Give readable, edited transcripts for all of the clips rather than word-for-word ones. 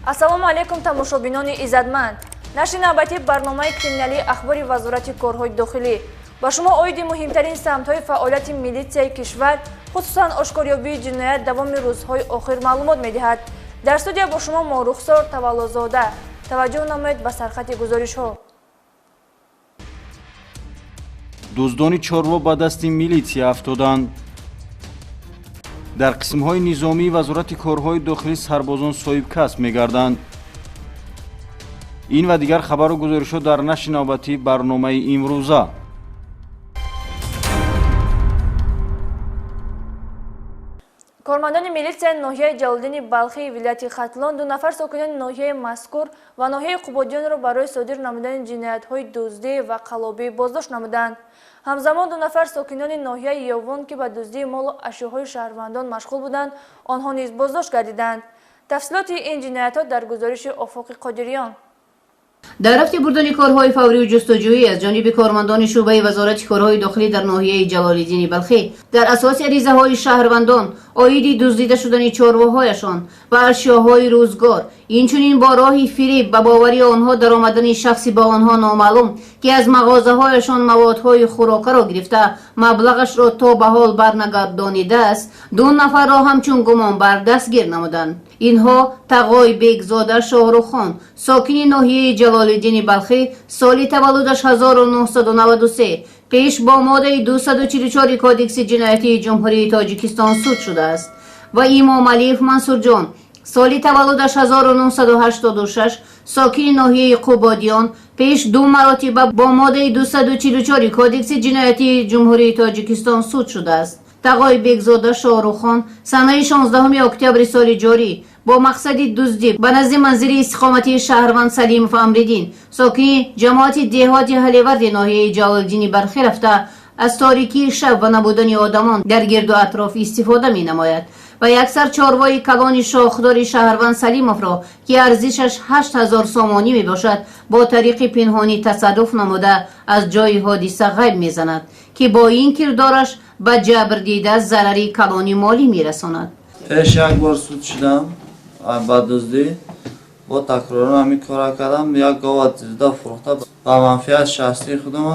Ассалому алейкум тамошобинони иззатманд. Нашри навбатӣ барномаи криминалии ахбори вазорати корҳои дохилӣ ба шумо оиди муҳимтарин самтҳои фаъолияти милитсияи кишвар, хусусан ошкорёбии ҷиноят давоми рӯзҳои охир маълумот медиҳад. Дар студия бо шумо мо Рухсор Таваллузода. Таваҷҷӯҳ намоед ба сархати гузоришҳо. дуздони чорво ба дасти милитсия афтоданд. дар қисмҳои низомии вазорати корҳои дохилӣ сарбозон соҳибкасб мегарданд. ин ва дигар хабару гузоришҳо дар нашри навбатӣ барномаи имрӯза. Кормандони милитсияи ноҳияи Ҷалолиддини Балхии вилояти Хатлон 2 нафар сокинони ноҳияи мазкур ва ноҳияи Қубодиёнро барои содир намудани ҷиноятҳои дуздӣ ва қаллобӣ боздошт намуданд. ҳамзамон 2 нафар сокинони ноҳияи Ёвон ки ба дуздии молу ашёҳои шаҳрвандон машғул буданд, онҳо низ боздошт гардиданд. тафсилоти ин ҷиноятҳо дар гузориши Офоқи Қодириён. дар рафти бурдани корҳои фаврию ҷустуҷӯӣ аз ҷониби кормандони шӯъбаи вазорати корҳои дохилӣ дар ноҳияи Ҷалолиддини Балхӣ дар асоси аризаҳои шаҳрвандон оиди дуздида шудани чорвоҳояшон ва ашёҳои рӯзгор, инчунин бо роҳи фириб ба бовари онҳо даромадани шахси ба онҳо номаълум ки аз мағозаҳояшон маводҳои хӯрокаро гирифта маблағашро то ба ҳол барнагардонидааст, 2 нафарро ҳамчун гумонбар дастгир намуданд. инҳо Тағой Бекзода Шоҳрӯххон, сокини ноҳияи Ҷалолиддини Балхӣ, соли таваллудаш 1993, пеш бо моддаи 244 кодекси ҷиноятии ҷумҳурии Тоҷикистон суд шудааст ва Имомалиев Мансурҷон, соли таваллудаш 1986, сокини ноҳияи Қубодиён, пеш 2 маротиба бо моддаи 244 кодекси ҷиноятии ҷумҳурии Тоҷикистон суд шудааст. Тағой Бекзода Шоҳрӯххон санаи 16 октябри соли ҷорӣ бо мақсади дуздӣ ба назди манзили истиқоматии шаҳрванд Салимов Амриддин, сокини ҷамоати деҳоти Ҳаливарди ноҳияи Ҷалолиддини Балхӣ рафта аз торикии шаб ва набудани одамон дар гирду атроф истифода менамояд ва яксар чорвои калони шохдори шаҳрванд Салимовро ки арзишаш 8000 сомонӣ мебошад, бо тариқи пинҳонӣ тасарруф намуда аз ҷои ҳодиса ғайб мезанад ки бо ин кирдораш ба ҷабр дида зарари калони молӣ мерасонад. пеш як бор суд шудам ба дуздӣ, бо такроран ҳамин кора кардам, як гова дизда фурӯхта ба манфиат шахсии худам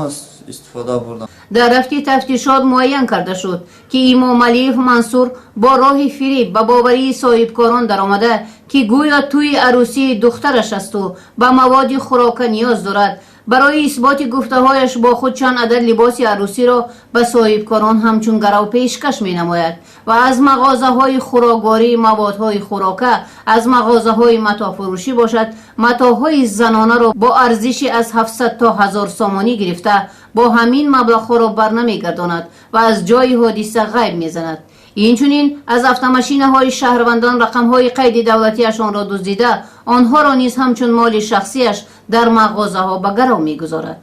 истифода бурдам. дар рафти тафтишот муайян карда шуд ки Имомалиев Мансур бо роҳи фириб ба боварии соҳибкорон даромада ки гӯё тӯи арӯсии духтараш асту ба маводи хӯрока ниёз дорад, барои исботи гуфтаҳояш бо худ чанд адад либоси арӯсиро ба соҳибкорон ҳамчун гарав пешкаш менамояд ва аз мағозаҳои хӯроквории маводҳои хӯрока, аз мағозаҳои матоъфурӯшӣ бошад, матоъҳои занонаро бо арзиши аз 700 то 1000 сомонӣ гирифта бо ҳамин маблағҳоро барнамегардонад ва аз ҷои ҳодиса ғайб мезанад. инчунин аз автомашинаҳои шаҳрвандон рақамҳои қайди давлатиашонро дуздида онҳоро низ ҳамчун моли шахсияш дар мағозаҳо ба гарав мегузорад.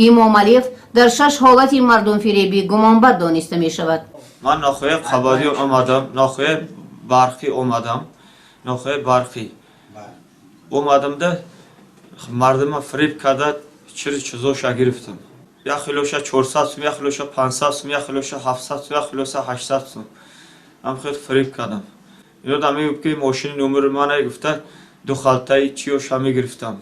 Имомалиев дар 6 ҳолати мардумфиребӣ гумонбар дониста мешавад. ман ноҳияи Қабадиён омадам, ноҳияи Бархӣ омадам, ноҳияи Бархӣ омадамда мардума фириб карда чизоша гирифтам. як хилоша 400 сум, як хилоша 500 сум, як хилоша 700 сум, як хилоша 800 сум ҳамхел фириб кардам. инҳо мегӯянд ки мошини номери мана гуфта ду халтаи чиёша мегирифтам,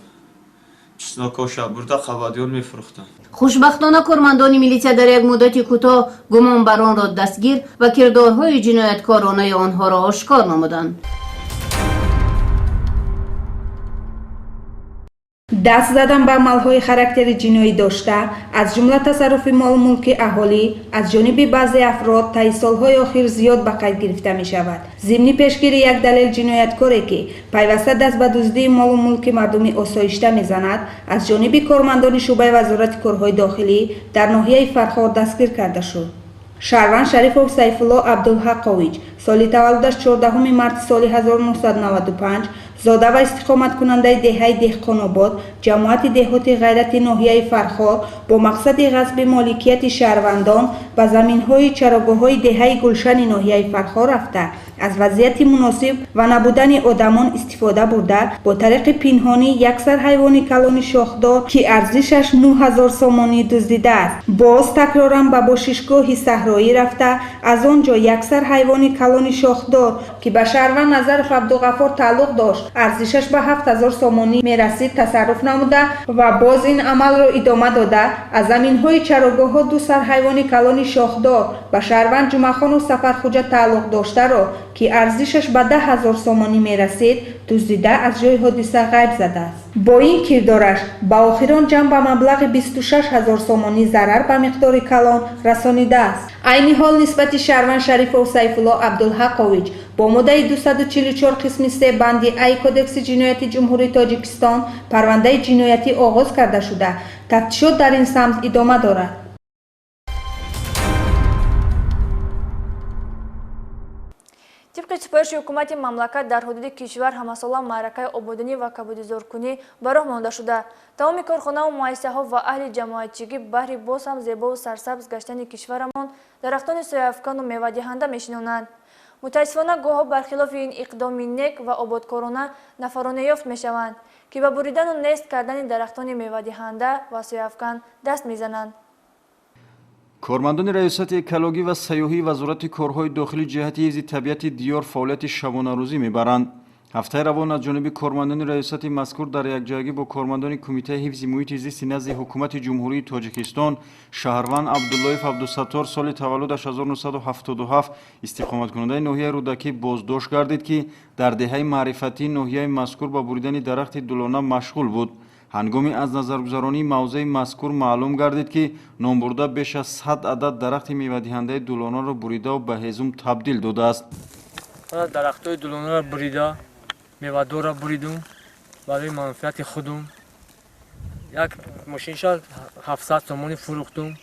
чиснокоша бурда Қабадиён мефурӯхтам. хушбахтона кормандони милитсия дар як муддати кӯтоҳ гумонбаронро дастгир ва кирдорҳои ҷинояткоронаи онҳоро ошкор намуданд. даст задан ба амалҳои характери ҷиноӣ дошта, аз ҷумла тасарруфи молу мулки аҳолӣ аз ҷониби баъзе афрод таи солҳои охир зиёд ба қайд гирифта мешавад. зимни пешгирӣ як далел ҷинояткоре ки пайваста даст ба дуздии молу мулки мардуми осоишта мезанад, аз ҷониби кормандони шӯъбаи вазорати корҳои дохилӣ дар ноҳияи Фархор дастгир карда шуд. шаҳрванд Шарифов Сайфулло Абдулҳақович, соли таваллудаш 14 марти соли 1995, зода ва истиқоматкунандаи деҳаи Деҳқонобод, ҷамоати деҳоти ғайрати ноҳияи Фархор бо мақсади ғасби моликияти шаҳрвандон ба заминҳои чарогоҳҳои деҳаи Гулшани ноҳияи Фархор рафта, аз вазъияти муносиб ва набудани одамон истифода бурда бо тариқи пинҳонӣ яксар ҳайвони калони шохдор ки арзишаш 9000 сомонӣ дуздидааст. боз такроран ба бошишгоҳи саҳроӣ рафта аз он ҷо яксар ҳайвони калони шохдор ки ба шаҳрванд Назаров Абдуғаффор тааллуқ дошт ارزشش به 7000 سومانی میرسید تصرف نموده و باز این عمل را ادامه داده از زمین‌های چراگاه‌ها دو سرحیوان کلان شاخدار به شهروند جمعه‌خان و سفرخوجه تعلق داشته را که ارزشش به 10000 سومانی میرسید دزدیده از جای حادثه غیب زده است. با این کردارش با آخران جمع به مبلغ 26000 سومانی ضرر به مقدار کلان رسانیده است. عین حال نسبت شهروند شریف و سیف الله عبدالحقویچ با ماده 244 قسم 3 بند ای کدکس جنایت جمهوری تاجیکستان پرونده جنایتی آغاز کرده شده. تفتیشات در این سمت ادامه دارد. طبق سپارش حکومت مملکت در حدود کشور همساله معرکه آبادانی و کبودیزارکنی براه مانده شده. تمام کارخانه و مؤسسه‌ها و اهل جماعتچگی بهر باز هم زیبا و سرسبز گشتن کشورمان درختان سویافکن و میوه دهنده میشنانند. متاسفانه گاه‌ها برخلاف این اقدام نیک و آبادکارانه نفرانه یافت میشوند که به بریدن و نیست کردن درختان میوه دهنده و سویافکن دست میزنند. کارمندان ریاست اکولوژی و سیاحی وزارت کارهای داخلی جهت حفظ طبیعت دیار فعالیت شبانه روزی میبرند. هفته روان از جانب کارمندان ریاست مذکور در یکجایی با کارمندان کمیته حفظ محیط زیست نزد حکومت جمهوری تاجیکستان شهروند عبداللطیف عبدالستار سال تولدش 1977 استقامت کننده ناحیه رودکی بازداشت گردید که در دهه معرفتی ناحیه مذکور با بریدن درخت دولانه مشغول بود. هنگامی از نظرگذرانی موضع مذکور معلوم گردید که نامبرده بیش از 100 عدد درخت میوه دهنده دولانه را بریده و به هیزم تبدیل داده است. درختای دولانه را بریده، میوه‌دار را بریدم برای منفعت خودم. یک ماشینش 700 تومان فروختم.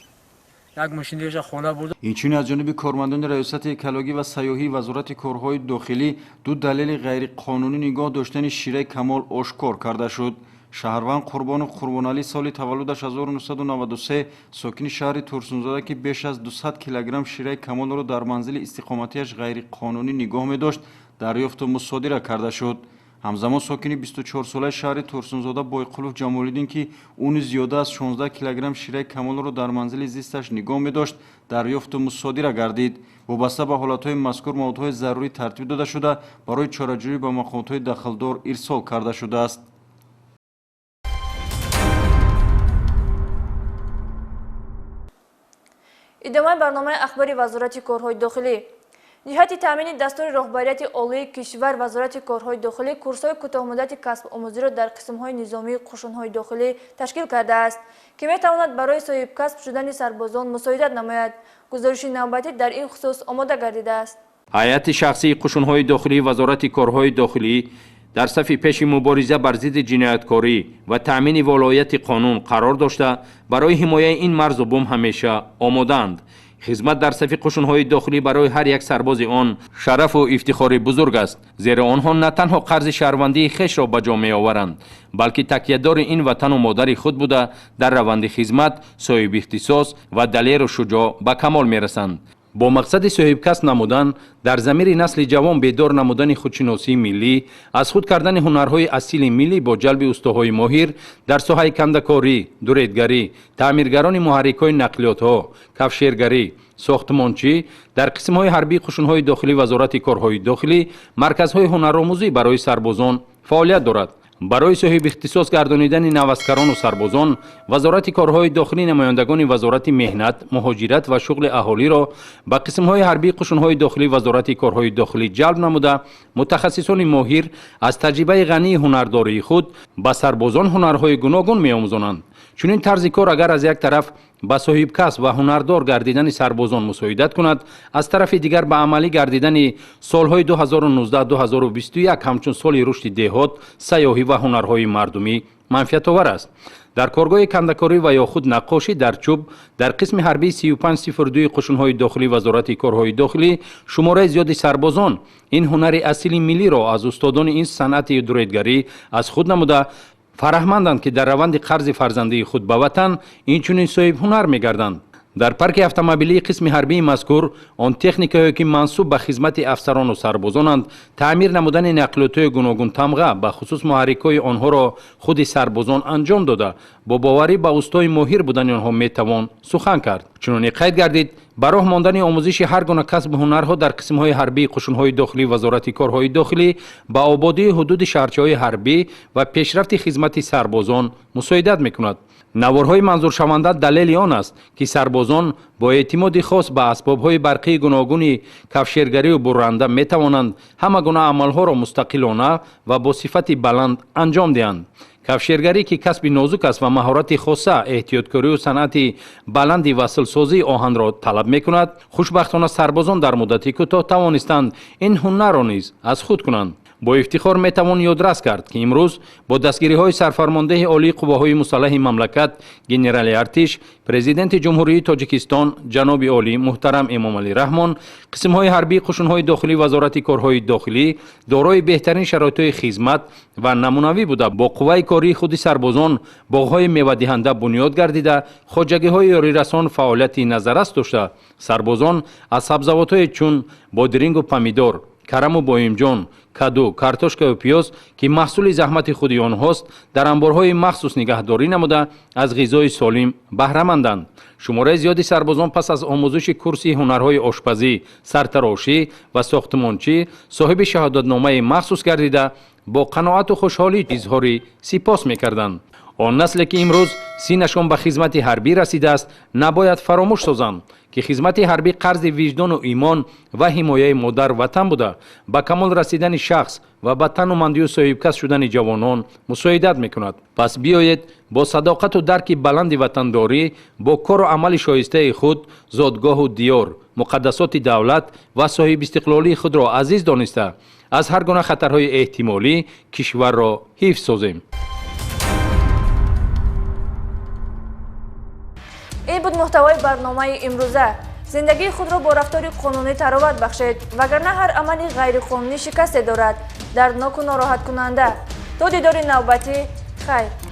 یک ماشین دیگه خانه بردم. اینچنین از جانب کارمندان ریاست اکولوژی و سیاحی وزارت کارهای داخلی دو دلیل غیر قانونی نگاه داشتن شیره کمال آشکار کرده شد. شهروند قربان و قربانعلی سال تولدش 1993 ساکن شهر ترسونزاده که بیش از 200 کیلوگرم شیره کمال را در منزل استقامتیش غیر قانونی نگاه می داشت دریافت و مصادره کرده شد. همزمان ساکن 24 ساله شهر ترسونزاده بایقلوف جمال‌الدین که اون زیاده از 16 کیلوگرم شیره کمال را در منزل زیستش نگاه می داشت دریافت و مصادره گردید. وابسته به حالت‌های مذکور موادهای ضروری ترتیب داده شده برای چاره‌جویی به مقامات دخلدار ارسال کرده شده است. ادامه برنامه اخباری وزارت کارهای داخلی. جهت تامین دستور رهبریت عالی کشور وزارت کارهای داخلی کورس‌های کوتاه‌مدت کسب آموزی را در قسم‌های نظامی قشون‌های داخلی تشکیل کرده است که می‌تواند برای صاحب کسب شدن سربازان مساعدت نماید. گزارش نوبتی در این خصوص آماده گردیده است. هیئت شخصی قشون‌های داخلی وزارت کارهای داخلی در صف پیش مبارزه بر ضد جنایتکاری و تأمین ولایت قانون قرار داشته برای حمایت این مرز و بوم همیشه آماده‌اند. خدمت در صف قشون‌های داخلی برای هر یک سرباز آن شرف و افتخار بزرگ است، زیرا آنها نه تنها قرض شهروندی خویش را به جا می‌آورند بلکه تکیه‌دار این وطن و مادر خود بوده در روند خدمت صاحب اختصاص و دلیر و شجاع به کمال می‌رسند. با مقصد صاحب کسب نمودن در ضمیر نسل جوان بیدار نمودن خودشناسی ملی از خود کردن هنرهای اصیل ملی با جلب استادهای ماهر در ساحه کنده‌کاری، دوریدگری، تعمیرگران محرک‌های نقلیات‌ها، کفشیرگری، ساختمانچی در قسم‌های حربی قشون‌های داخلی وزارت کارهای داخلی مرکزهای هنرآموزی برای سربازان فعالیت دارد. برای صاحب اختصاص گردانیدن نوسکران و سربازان وزارت کارهای داخلی نمایندگان وزارت مهنت، مهاجرت و شغل اهالی را به قسم‌های حربی قشون‌های داخلی وزارت کارهای داخلی جلب نموده متخصصان ماهر از تجربه غنی هنرداری خود به سربازان هنرهای گوناگون می‌آموزانند. چنین طرز کار اگر از یک طرف به صاحب کسب و هنردار گردیدن سربازان مساعدت کند، از طرف دیگر به عملی گردیدن سالهای 2019-2021 همچون سال رشد دهات، سیاحی و هنرهای مردمی منفعت آور است. در کارگاه کنده‌کاری و یا خود نقاشی در چوب در قسم حربی 3502 قشون‌های داخلی وزارت کارهای داخلی شماره زیادی سربازان این هنر اصیل ملی را از استادان این صنعت دوریدگری از خود نموده فرهمندند که در روند قرض فرزندی خود به وطن اینچنین صاحب هنر می‌گردند. در پارک اتومبیلی قسم حربی مذکور آن تکنیک‌هایی که منسوب به خدمت افسران و سربازانند تعمیر نمودن نقلیات‌های گوناگون تمغه به خصوص محرک‌های آنها را خود سربازان انجام داده با باوری به استای ماهر بودن آنها میتوان سخن کرد. چنانچه قید گردید ба роҳ мондани омӯзиши ҳар гуна касбу ҳунарҳо дар қисмҳои ҳарбии қушунҳои дохилӣ вазорати корҳои дохилӣ ба ободии ҳудуди шаҳрчаҳои ҳарбӣ ва пешрафти хизмати сарбозон мусоидат мекунад. наворҳои манзуршаванда далели он аст ки сарбозон бо эътимоди хос ба асбобҳои барқии гуногуни кафшергарию бурранда метавонанд ҳама гуна амалҳоро мустақилона ва бо сифати баланд анҷом диҳанд. кафшергарӣ ки касби нозук аст ва маҳорати хоса, эҳтиёткорию санъати баланди васлсозии оҳанро талаб мекунад, хушбахтона сарбозон дар муддати кӯтоҳ тавонистанд ин ҳунарро низ аз худ кунанд. бо ифтихор метавон ёдрас кард ки имрӯз бо дастгириҳои сарфармондеҳи олии қувваҳои мусаллаҳи мамлакат генерали артиш, президенти ҷумҳурии тоҷикистон ҷаноби олӣ муҳтарам эмомалӣ раҳмон, қисмҳои ҳарбии қушунҳои дохилӣ вазорати корҳои дохилӣ дорои беҳтарин шароитҳои хизмат ва намунавӣ буда бо қувваи кории худи сарбозон боғҳои мевадиҳанда бунёд гардида, хоҷагиҳои ёрирасон фаъолияти назаррас дошта, сарбозон аз сабзавотҳое чун бодирингу помидор, караму боимҷон, каду, картошкаю пиёз ки маҳсули заҳмати худи онҳост дар амборҳои махсус нигаҳдорӣ намуда аз ғизои солим баҳраманданд. шумораи зиёди сарбозон пас аз омӯзиши курси ҳунарҳои ошпазӣ, сартарошӣ ва сохтмончӣ соҳиби шаҳодатномаи махсус гардида бо қаноату хушҳолӣ изҳори сипос мекарданд. он насле ки имрӯз синашон ба хизмати ҳарбӣ расидааст, набояд фаромӯш созанд ки хизмати ҳарбӣ қарзи виҷдону имон ва ҳимояи модар ватан буда ба камол расидани шахс ва ба танумандию соҳибкас шудани ҷавонон мусоидат мекунад. пас биёед бо садоқату дарки баланди ватандорӣ, бо кору амали шоистаи худ зодгоҳу диёр, муқаддасоти давлат ва соҳибистиқлолии худро азиз дониста аз ҳар гуна хатарҳои эҳтимолӣ кишварро ҳифз созем. این بود محتوای برنامه امروزه. زندگی خود را با رفتار قانونی تراوت بخشید وگرنه هر عمل غیر قانونی شکست دارد، دردناک و ناراحت کننده. تا دیدار نوبتی، خیر.